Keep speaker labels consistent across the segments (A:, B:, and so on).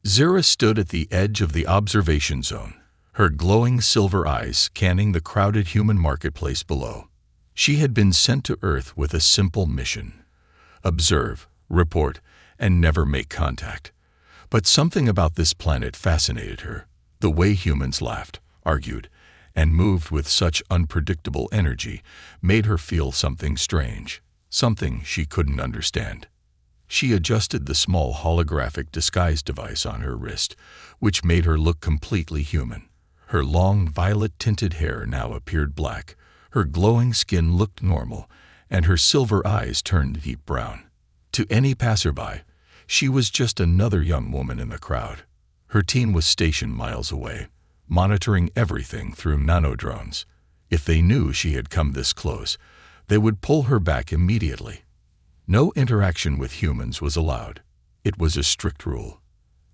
A: Zira stood at the edge of the observation zone, her glowing silver eyes scanning the crowded human marketplace below. She had been sent to Earth with a simple mission: observe, report, and never make contact. But something about this planet fascinated her. The way humans laughed, argued, and moved with such unpredictable energy made her feel something strange, something she couldn't understand. She adjusted the small holographic disguise device on her wrist, which made her look completely human. Her long, violet-tinted hair now appeared black, her glowing skin looked normal, and her silver eyes turned deep brown. To any passerby, she was just another young woman in the crowd. Her team was stationed miles away, monitoring everything through nanodrones. If they knew she had come this close, they would pull her back immediately. No interaction with humans was allowed. It was a strict rule.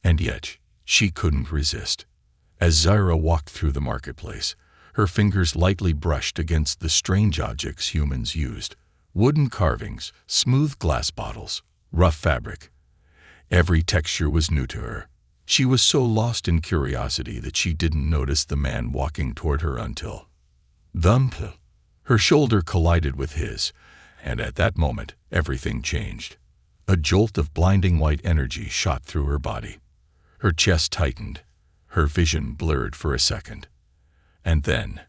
A: And yet, she couldn't resist. As Zira walked through the marketplace, her fingers lightly brushed against the strange objects humans used: wooden carvings, smooth glass bottles, rough fabric. Every texture was new to her. She was so lost in curiosity that she didn't notice the man walking toward her until thump. Her shoulder collided with his, and at that moment, everything changed. A jolt of blinding white energy shot through her body. Her chest tightened, her vision blurred for a second. And then,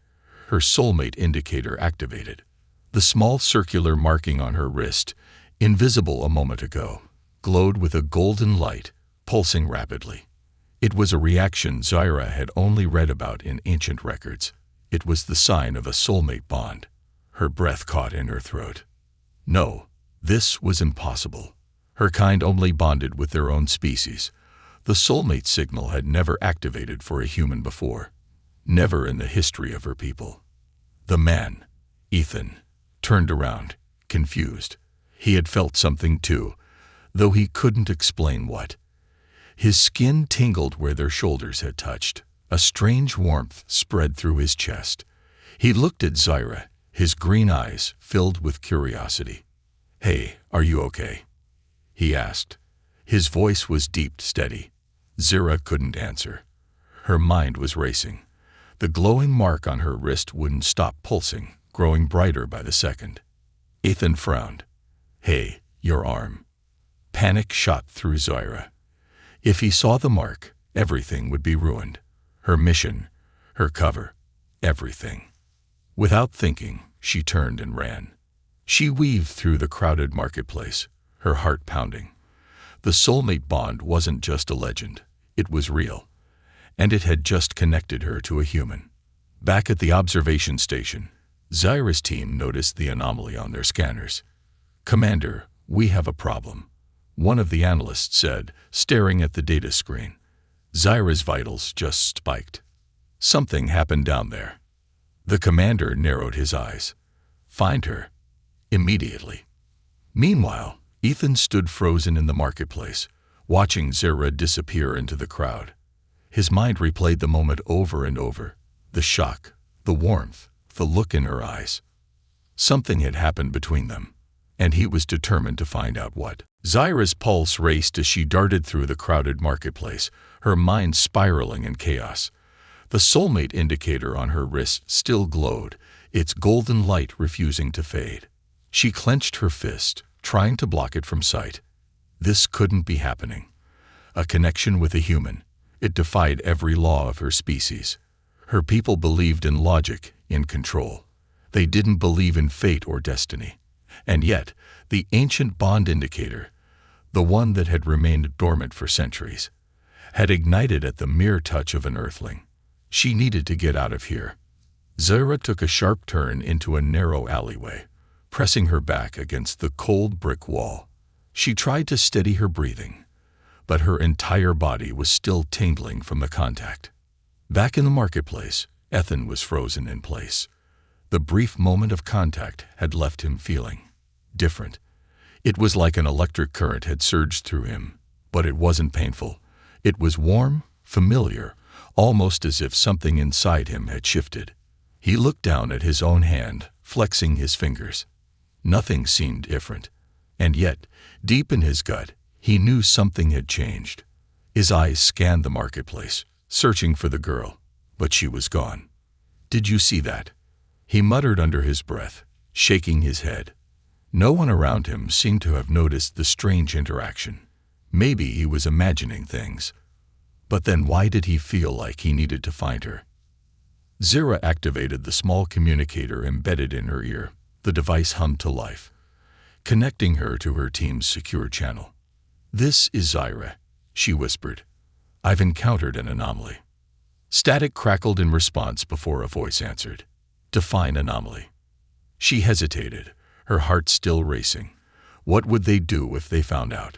A: her soulmate indicator activated. The small circular marking on her wrist, invisible a moment ago, glowed with a golden light, pulsing rapidly. It was a reaction Zira had only read about in ancient records. It was the sign of a soulmate bond. Her breath caught in her throat. No, this was impossible. Her kind only bonded with their own species. The soulmate signal had never activated for a human before. Never in the history of her people. The man, Ethan, turned around, confused. He had felt something too, though he couldn't explain what. His skin tingled where their shoulders had touched. A strange warmth spread through his chest. He looked at Zira, his green eyes filled with curiosity. "Hey, are you okay?" he asked. His voice was deep, steady. Zira couldn't answer. Her mind was racing. The glowing mark on her wrist wouldn't stop pulsing, growing brighter by the second. Ethan frowned. "Hey, your arm." Panic shot through Zira. If he saw the mark, everything would be ruined. Her mission, her cover, everything. Without thinking, she turned and ran. She weaved through the crowded marketplace, her heart pounding. The soulmate bond wasn't just a legend, it was real. And it had just connected her to a human. Back at the observation station, Zira's team noticed the anomaly on their scanners. "Commander, we have a problem," one of the analysts said, staring at the data screen. Zira's vitals just spiked. Something happened down there. The commander narrowed his eyes. "Find her. Immediately." Meanwhile, Ethan stood frozen in the marketplace, watching Zira disappear into the crowd. His mind replayed the moment over and over. The shock, the warmth, the look in her eyes. Something had happened between them, and he was determined to find out what. Zira's pulse raced as she darted through the crowded marketplace, her mind spiraling in chaos. The soulmate indicator on her wrist still glowed, its golden light refusing to fade. She clenched her fist, trying to block it from sight. This couldn't be happening. A connection with a human. It defied every law of her species. Her people believed in logic, in control. They didn't believe in fate or destiny. And yet, the ancient bond indicator, the one that had remained dormant for centuries, had ignited at the mere touch of an earthling. She needed to get out of here. Zira took a sharp turn into a narrow alleyway, pressing her back against the cold brick wall. She tried to steady her breathing, but her entire body was still tingling from the contact. Back in the marketplace, Ethan was frozen in place. The brief moment of contact had left him feeling different. It was like an electric current had surged through him, but it wasn't painful. It was warm, familiar, almost as if something inside him had shifted. He looked down at his own hand, flexing his fingers. Nothing seemed different, and yet, deep in his gut, he knew something had changed. His eyes scanned the marketplace, searching for the girl, but she was gone. "Did you see that?" he muttered under his breath, shaking his head. No one around him seemed to have noticed the strange interaction. Maybe he was imagining things. But then why did he feel like he needed to find her? Zira activated the small communicator embedded in her ear. The device hummed to life, connecting her to her team's secure channel. "This is Zira," she whispered. "I've encountered an anomaly." Static crackled in response before a voice answered. "Define anomaly." She hesitated, her heart still racing. What would they do if they found out?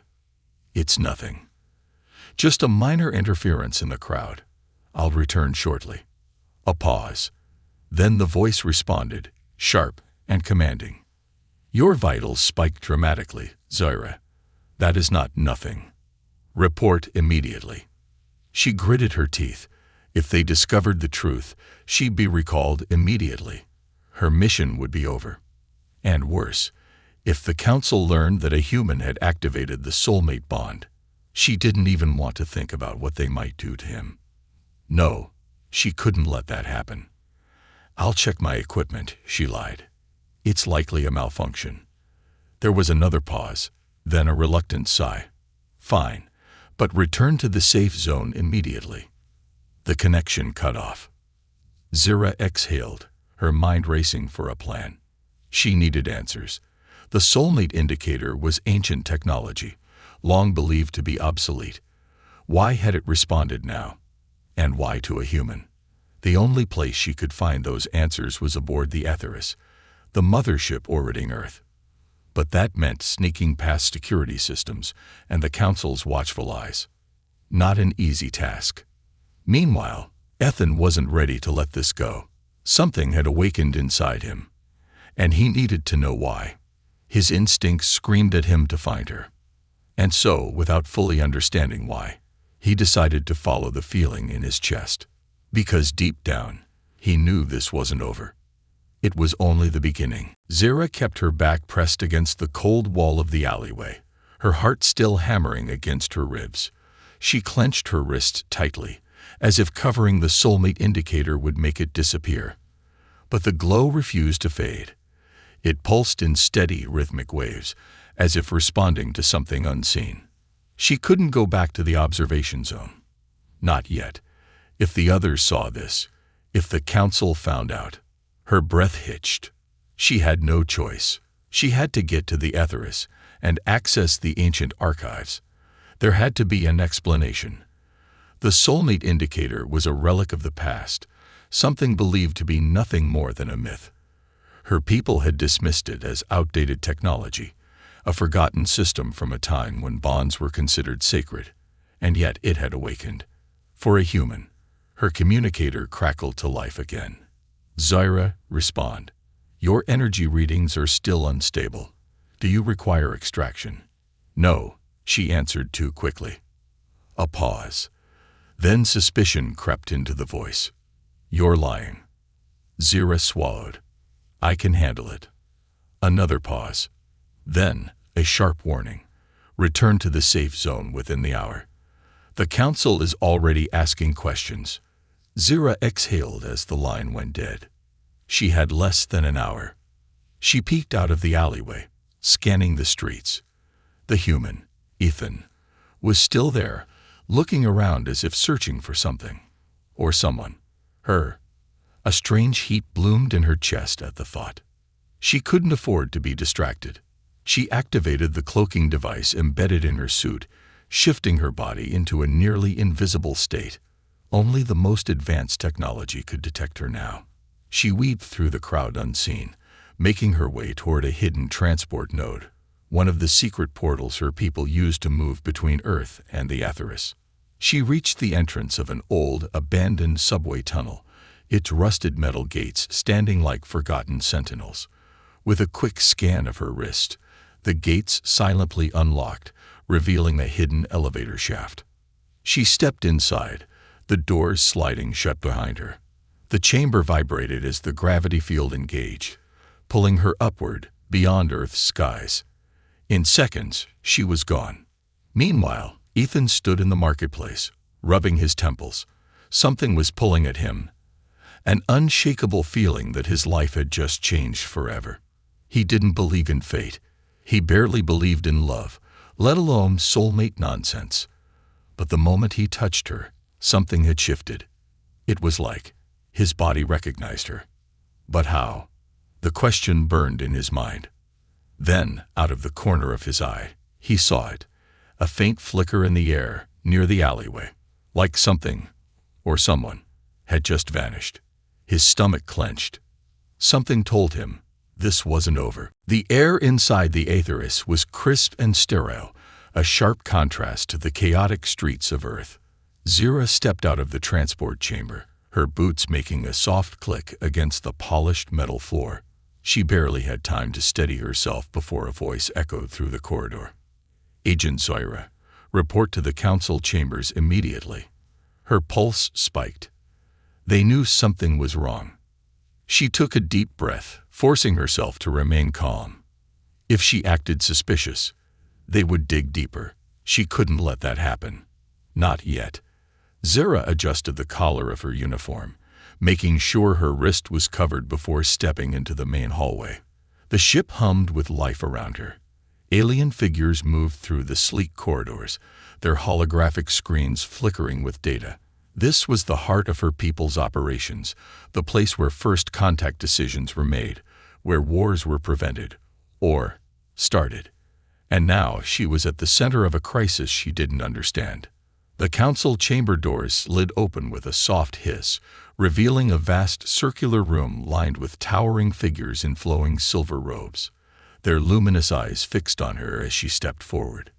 A: "It's nothing. Just a minor interference in the crowd. I'll return shortly." A pause. Then the voice responded, sharp and commanding. "Your vitals spiked dramatically, Zira. That is not nothing. Report immediately." She gritted her teeth. If they discovered the truth, she'd be recalled immediately. Her mission would be over. And worse, if the council learned that a human had activated the soulmate bond, she didn't even want to think about what they might do to him. No, she couldn't let that happen. "I'll check my equipment," she lied. "It's likely a malfunction." There was another pause, then a reluctant sigh. "Fine, but return to the safe zone immediately." The connection cut off. Zira exhaled, her mind racing for a plan. She needed answers. The soulmate indicator was ancient technology, long believed to be obsolete. Why had it responded now? And why to a human? The only place she could find those answers was aboard the Atheris, the mothership orbiting Earth. But that meant sneaking past security systems and the Council's watchful eyes. Not an easy task. Meanwhile, Ethan wasn't ready to let this go. Something had awakened inside him, and he needed to know why. His instincts screamed at him to find her. And so, without fully understanding why, he decided to follow the feeling in his chest. Because deep down, he knew this wasn't over. It was only the beginning. Zira kept her back pressed against the cold wall of the alleyway, her heart still hammering against her ribs. She clenched her wrist tightly, as if covering the soulmate indicator would make it disappear. But the glow refused to fade. It pulsed in steady, rhythmic waves, as if responding to something unseen. She couldn't go back to the observation zone. Not yet. If the others saw this, if the council found out. Her breath hitched. She had no choice. She had to get to the Atheris and access the ancient archives. There had to be an explanation. The soulmate indicator was a relic of the past, something believed to be nothing more than a myth. Her people had dismissed it as outdated technology, a forgotten system from a time when bonds were considered sacred, and yet it had awakened. For a human, her communicator crackled to life again. "Zira, respond. Your energy readings are still unstable. Do you require extraction?" "No," she answered too quickly. A pause. Then suspicion crept into the voice. "You're lying." Zira swallowed. "I can handle it." Another pause. Then a sharp warning. "Return to the safe zone within the hour." "The council is already asking questions." Zira exhaled as the line went dead. She had less than an hour. She peeked out of the alleyway, scanning the streets. The human, Ethan, was still there, looking around as if searching for something. Or someone. Her. A strange heat bloomed in her chest at the thought. She couldn't afford to be distracted. She activated the cloaking device embedded in her suit, shifting her body into a nearly invisible state. Only the most advanced technology could detect her now. She weaved through the crowd unseen, making her way toward a hidden transport node, one of the secret portals her people used to move between Earth and the Atheris. She reached the entrance of an old, abandoned subway tunnel, its rusted metal gates standing like forgotten sentinels. With a quick scan of her wrist, the gates silently unlocked, revealing a hidden elevator shaft. She stepped inside, the doors sliding shut behind her. The chamber vibrated as the gravity field engaged, pulling her upward, beyond Earth's skies. In seconds, she was gone. Meanwhile, Ethan stood in the marketplace, rubbing his temples. Something was pulling at him, an unshakable feeling that his life had just changed forever. He didn't believe in fate. He barely believed in love, let alone soulmate nonsense. But the moment he touched her, something had shifted. It was like his body recognized her. But how? The question burned in his mind. Then, out of the corner of his eye, he saw it, a faint flicker in the air near the alleyway, like something, or someone, had just vanished. His stomach clenched. Something told him this wasn't over. The air inside the Aetheris was crisp and sterile, a sharp contrast to the chaotic streets of Earth. Zira stepped out of the transport chamber, her boots making a soft click against the polished metal floor. She barely had time to steady herself before a voice echoed through the corridor. "Agent Zira, report to the council chambers immediately." Her pulse spiked. They knew something was wrong. She took a deep breath, forcing herself to remain calm. If she acted suspicious, they would dig deeper. She couldn't let that happen. Not yet. Zira adjusted the collar of her uniform, making sure her wrist was covered before stepping into the main hallway. The ship hummed with life around her. Alien figures moved through the sleek corridors, their holographic screens flickering with data. This was the heart of her people's operations, the place where first contact decisions were made, where wars were prevented, or started. And now she was at the center of a crisis she didn't understand. The council chamber doors slid open with a soft hiss, revealing a vast circular room lined with towering figures in flowing silver robes, their luminous eyes fixed on her as she stepped forward.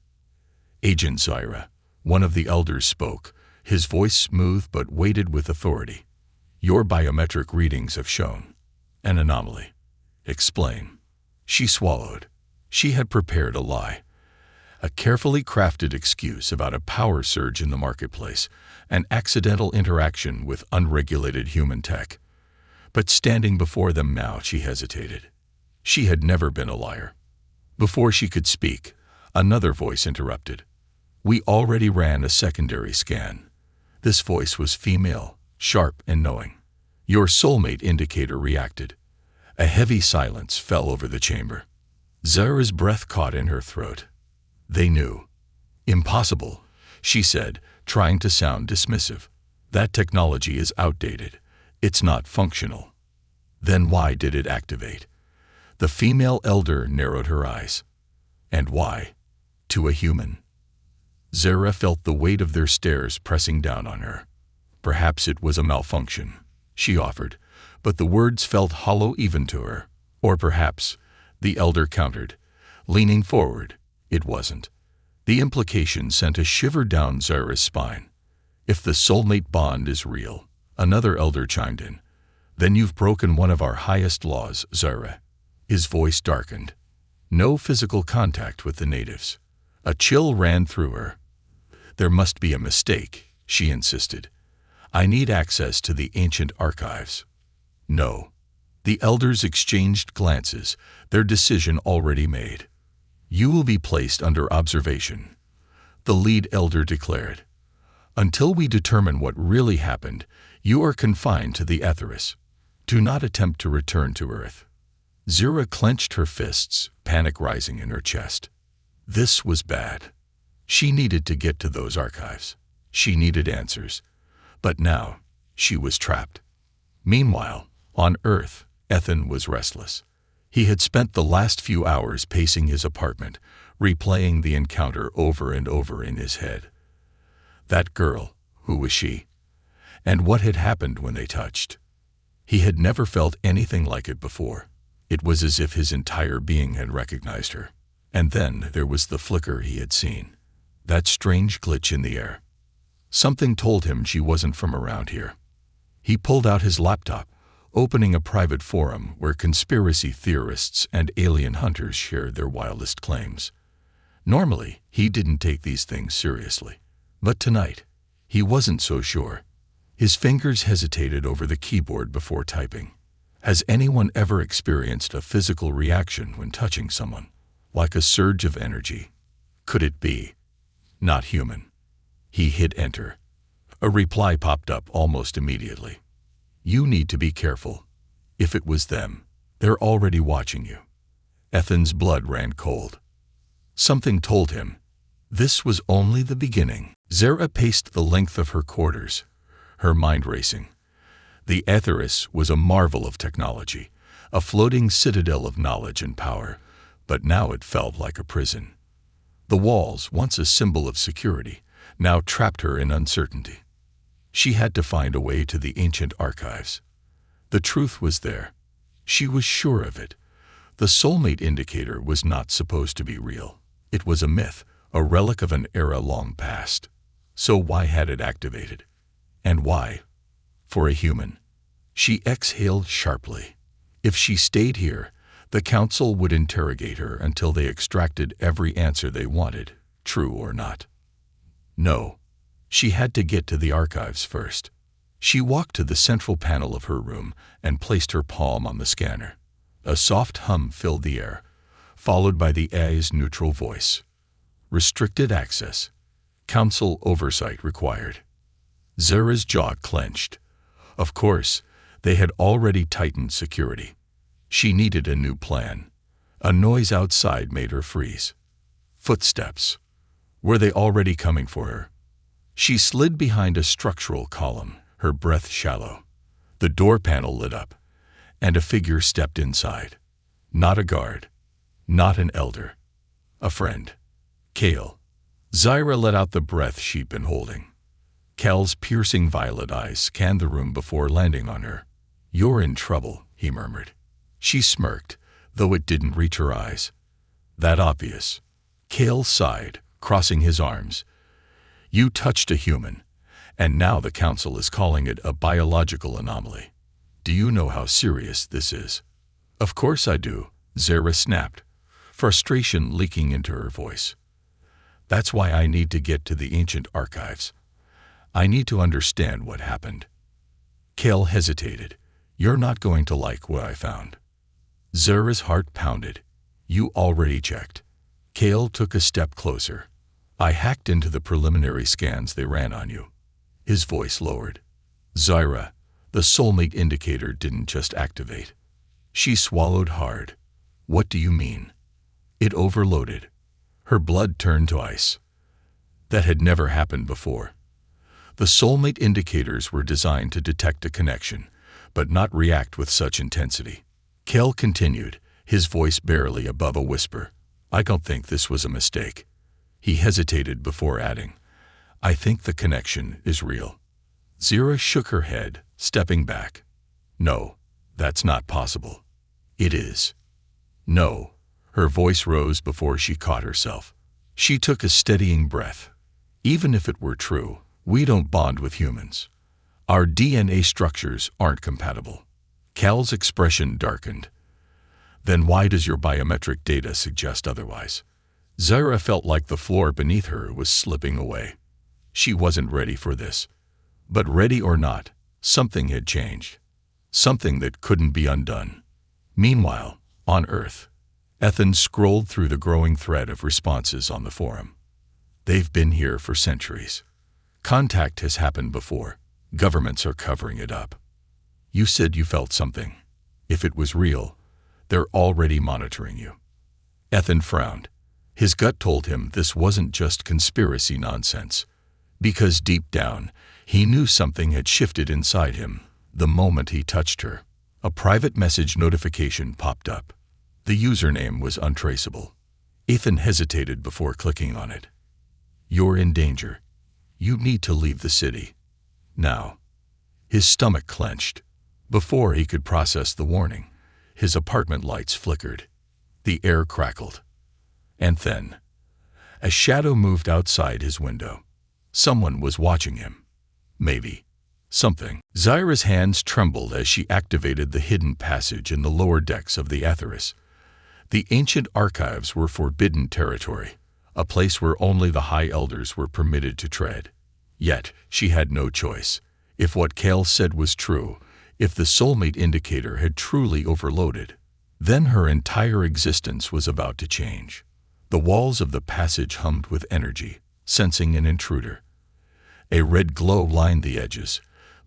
A: "Agent Zira," one of the elders spoke, his voice smooth but weighted with authority. "Your biometric readings have shown an anomaly." "Explain." She swallowed. She had prepared a lie, a carefully crafted excuse about a power surge in the marketplace, an accidental interaction with unregulated human tech. But standing before them now, she hesitated. She had never been a liar. Before she could speak, another voice interrupted. "We already ran a secondary scan." This voice was female, sharp and knowing. "Your soulmate indicator reacted." A heavy silence fell over the chamber. Zara's breath caught in her throat. They knew. "Impossible," she said, trying to sound dismissive. "That technology is outdated. It's not functional." "Then why did it activate?" The female elder narrowed her eyes. "And why? To a human?" Zara felt the weight of their stares pressing down on her. "Perhaps it was a malfunction," she offered, but the words felt hollow even to her. "Or perhaps," the elder countered, leaning forward, "it wasn't." The implication sent a shiver down Zara's spine. "If the soulmate bond is real," another elder chimed in, "then you've broken one of our highest laws, Zara." His voice darkened. No physical contact with the natives. A chill ran through her. "There must be a mistake," she insisted. "I need access to the ancient archives." "No." The elders exchanged glances, their decision already made. "You will be placed under observation," the lead elder declared. "Until we determine what really happened, you are confined to the Aetheris. Do not attempt to return to Earth." Zira clenched her fists, panic rising in her chest. This was bad. She needed to get to those archives. She needed answers. But now, she was trapped. Meanwhile, on Earth, Ethan was restless. He had spent the last few hours pacing his apartment, replaying the encounter over and over in his head. That girl, who was she? And what had happened when they touched? He had never felt anything like it before. It was as if his entire being had recognized her. And then there was the flicker he had seen. That strange glitch in the air. Something told him she wasn't from around here. He pulled out his laptop, opening a private forum where conspiracy theorists and alien hunters shared their wildest claims. Normally, he didn't take these things seriously. But tonight, he wasn't so sure. His fingers hesitated over the keyboard before typing. Has anyone ever experienced a physical reaction when touching someone? Like a surge of energy? Could it be Not human. He hit enter. A reply popped up almost immediately. You need to be careful. If it was them, they're already watching you. Ethan's blood ran cold. Something told him this was only the beginning. Zara paced the length of her quarters, her mind racing. The Aetheris was a marvel of technology, a floating citadel of knowledge and power, but now it felt like a prison. The walls, once a symbol of security, now trapped her in uncertainty. She had to find a way to the ancient archives. The truth was there. She was sure of it. The Soulmate indicator was not supposed to be real. It was a myth, a relic of an era long past. So why had it activated? And why? For a human. She exhaled sharply. If she stayed here, the council would interrogate her until they extracted every answer they wanted, true or not. No. She had to get to the archives first. She walked to the central panel of her room and placed her palm on the scanner. A soft hum filled the air, followed by the AI's neutral voice. Restricted access. Council oversight required. Zara's jaw clenched. Of course, they had already tightened security. She needed a new plan. A noise outside made her freeze. Footsteps. Were they already coming for her? She slid behind a structural column, her breath shallow. The door panel lit up, and a figure stepped inside. Not a guard. Not an elder. A friend. Kale. Zara let out the breath she'd been holding. Cal's piercing violet eyes scanned the room before landing on her. You're in trouble, he murmured. She smirked, though it didn't reach her eyes. That obvious. Kale sighed, crossing his arms. You touched a human, and now the council is calling it a biological anomaly. Do you know how serious this is? Of course I do, Zara snapped, frustration leaking into her voice. That's why I need to get to the ancient archives. I need to understand what happened. Kale hesitated. You're not going to like what I found. Zara's heart pounded. You already checked. Kale took a step closer. I hacked into the preliminary scans they ran on you. His voice lowered. Zara, the Soulmate indicator didn't just activate. She swallowed hard. What do you mean? It overloaded. Her blood turned to ice. That had never happened before. The Soulmate indicators were designed to detect a connection, but not react with such intensity. Kale continued, his voice barely above a whisper. I don't think this was a mistake. He hesitated before adding, I think the connection is real. Zara shook her head, stepping back. No, that's not possible. It is. No. Her voice rose before she caught herself. She took a steadying breath. Even if it were true, we don't bond with humans. Our DNA structures aren't compatible. Cal's expression darkened. Then why does your biometric data suggest otherwise? Zara felt like the floor beneath her was slipping away. She wasn't ready for this. But ready or not, something had changed. Something that couldn't be undone. Meanwhile, on Earth, Ethan scrolled through the growing thread of responses on the forum. They've been here for centuries. Contact has happened before. Governments are covering it up. You said you felt something. If it was real, they're already monitoring you. Ethan frowned. His gut told him this wasn't just conspiracy nonsense. Because deep down, he knew something had shifted inside him the moment he touched her. A private message notification popped up. The username was untraceable. Ethan hesitated before clicking on it. You're in danger. You need to leave the city. Now. His stomach clenched. Before he could process the warning, his apartment lights flickered. The air crackled. And then, a shadow moved outside his window. Someone was watching him. Maybe. Something. Zara's hands trembled as she activated the hidden passage in the lower decks of the Aetheris. The ancient archives were forbidden territory, a place where only the High Elders were permitted to tread. Yet, she had no choice. If what Kale said was true, if the Soulmate indicator had truly overloaded, then her entire existence was about to change. The walls of the passage hummed with energy, sensing an intruder. A red glow lined the edges,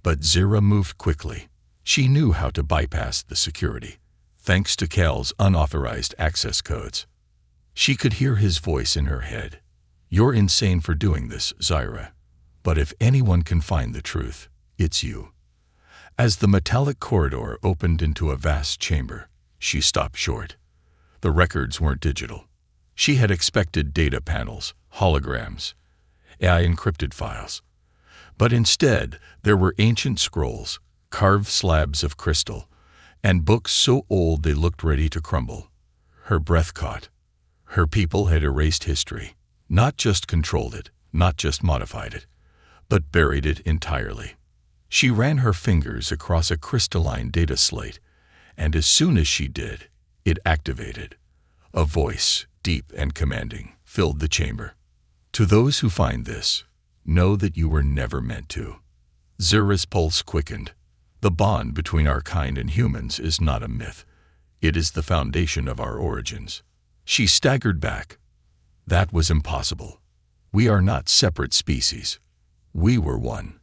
A: but Zira moved quickly. She knew how to bypass the security, thanks to Cal's unauthorized access codes. She could hear his voice in her head. "You're insane for doing this, Zira. But if anyone can find the truth, it's you." As the metallic corridor opened into a vast chamber, she stopped short. The records weren't digital. She had expected data panels, holograms, AI-encrypted files. But instead, there were ancient scrolls, carved slabs of crystal, and books so old they looked ready to crumble. Her breath caught. Her people had erased history, not just controlled it, not just modified it, but buried it entirely. She ran her fingers across a crystalline data slate, and as soon as she did, it activated. A voice, deep and commanding, filled the chamber. "To those who find this, know that you were never meant to." Zira's pulse quickened. The bond between our kind and humans is not a myth. It is the foundation of our origins. She staggered back. That was impossible. We are not separate species. We were one.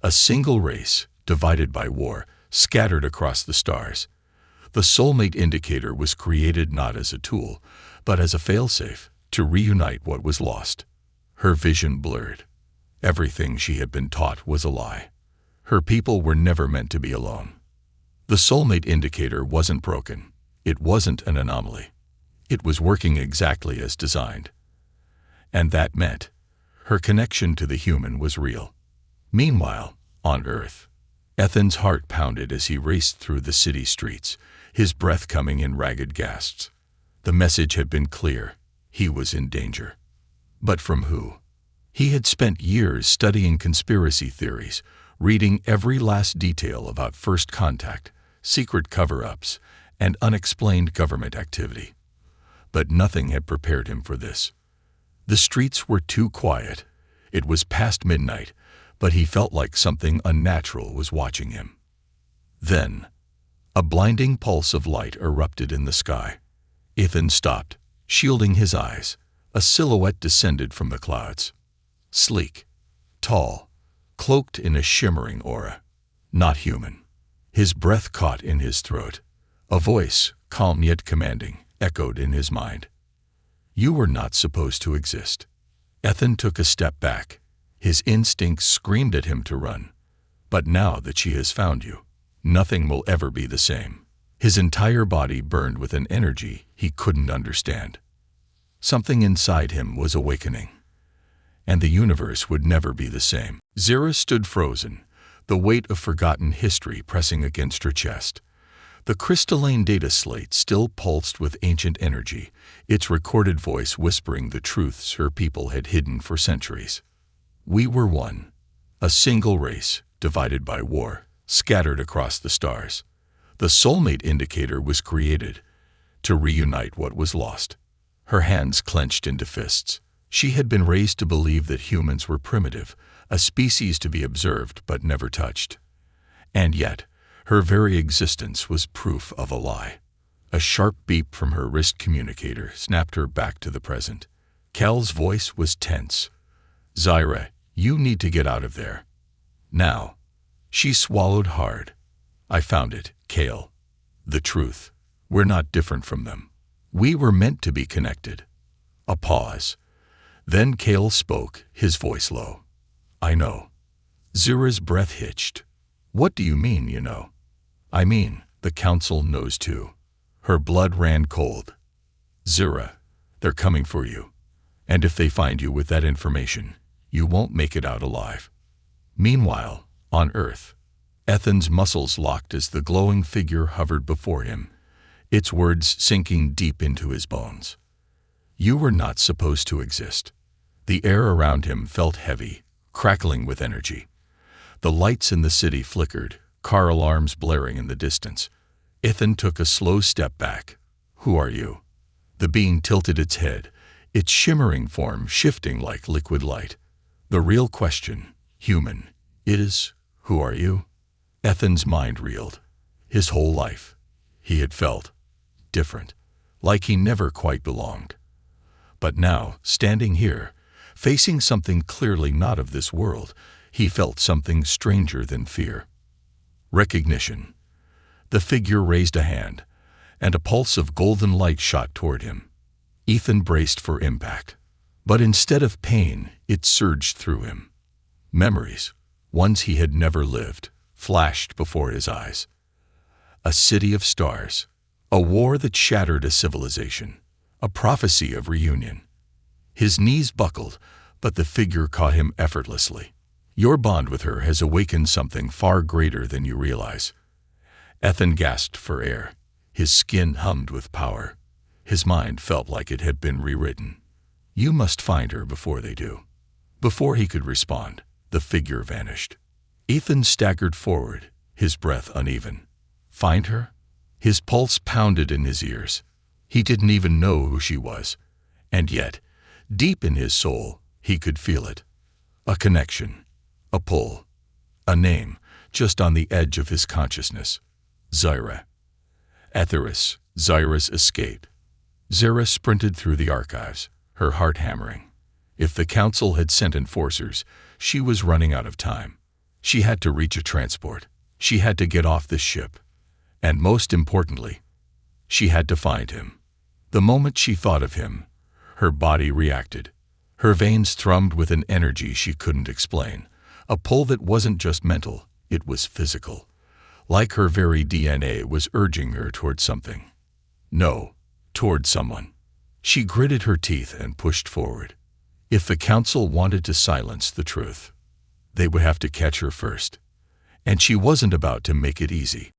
A: A single race, divided by war, scattered across the stars. The Soulmate indicator was created not as a tool, but as a failsafe, to reunite what was lost. Her vision blurred. Everything she had been taught was a lie. Her people were never meant to be alone. The Soulmate indicator wasn't broken. It wasn't an anomaly. It was working exactly as designed. And that meant her connection to the human was real. Meanwhile, on Earth, Ethan's heart pounded as he raced through the city streets, his breath coming in ragged gasps. The message had been clear. He was in danger. But from who? He had spent years studying conspiracy theories, reading every last detail about first contact, secret cover-ups, and unexplained government activity. But nothing had prepared him for this. The streets were too quiet. It was past midnight, but he felt like something unnatural was watching him. Then, a blinding pulse of light erupted in the sky. Ethan stopped, shielding his eyes. A silhouette descended from the clouds. Sleek, tall, cloaked in a shimmering aura. Not human. His breath caught in his throat. A voice, calm yet commanding, echoed in his mind. "You were not supposed to exist." Ethan took a step back. His instincts screamed at him to run. But now that she has found you, nothing will ever be the same. His entire body burned with an energy he couldn't understand. Something inside him was awakening, and the universe would never be the same. Zira stood frozen, the weight of forgotten history pressing against her chest. The crystalline data slate still pulsed with ancient energy, its recorded voice whispering the truths her people had hidden for centuries. We were one, a single race, divided by war, scattered across the stars. The Soulmate indicator was created to reunite what was lost. Her hands clenched into fists. She had been raised to believe that humans were primitive, a species to be observed but never touched. And yet, her very existence was proof of a lie. A sharp beep from her wrist communicator snapped her back to the present. Cal's voice was tense. "Zira, you need to get out of there. Now." She swallowed hard. "I found it, Cal. The truth. We're not different from them. We were meant to be connected." A pause. Then Cal spoke, his voice low. "I know." Zira's breath hitched. "What do you mean, you know?" "I mean, the council knows too." Her blood ran cold. "Zira, they're coming for you. And if they find you with that information, you won't make it out alive." Meanwhile, on Earth, Ethan's muscles locked as the glowing figure hovered before him, its words sinking deep into his bones. "You were not supposed to exist." The air around him felt heavy, crackling with energy. The lights in the city flickered, car alarms blaring in the distance. Ethan took a slow step back. "Who are you?" The being tilted its head, its shimmering form shifting like liquid light. The real question, human, is, who are you? Ethan's mind reeled. His whole life, he had felt different, like he never quite belonged. But now, standing here, Facing something clearly not of this world, he felt something stranger than fear. Recognition. The figure raised a hand, and a pulse of golden light shot toward him. Ethan braced for impact. But instead of pain, it surged through him. Memories, ones he had never lived, flashed before his eyes. A city of stars, a war that shattered a civilization, a prophecy of reunion. His knees buckled, but the figure caught him effortlessly. Your bond with her has awakened something far greater than you realize. Ethan gasped for air. His skin hummed with power. His mind felt like it had been rewritten. You must find her before they do. Before he could respond, the figure vanished. Ethan staggered forward, his breath uneven. Find her? His pulse pounded in his ears. He didn't even know who she was. And yet, deep in his soul, he could feel it. A connection, a pull, a name, just on the edge of his consciousness. Zyra. Etheris, Zyra's escape. Zyra sprinted through the archives, her heart hammering. If the council had sent enforcers, she was running out of time. She had to reach a transport. She had to get off this ship. And most importantly, she had to find him. The moment she thought of him, her body reacted. Her veins thrummed with an energy she couldn't explain. A pull that wasn't just mental, it was physical. Like her very DNA was urging her toward something. No, toward someone. She gritted her teeth and pushed forward. If the council wanted to silence the truth, they would have to catch her first. And she wasn't about to make it easy.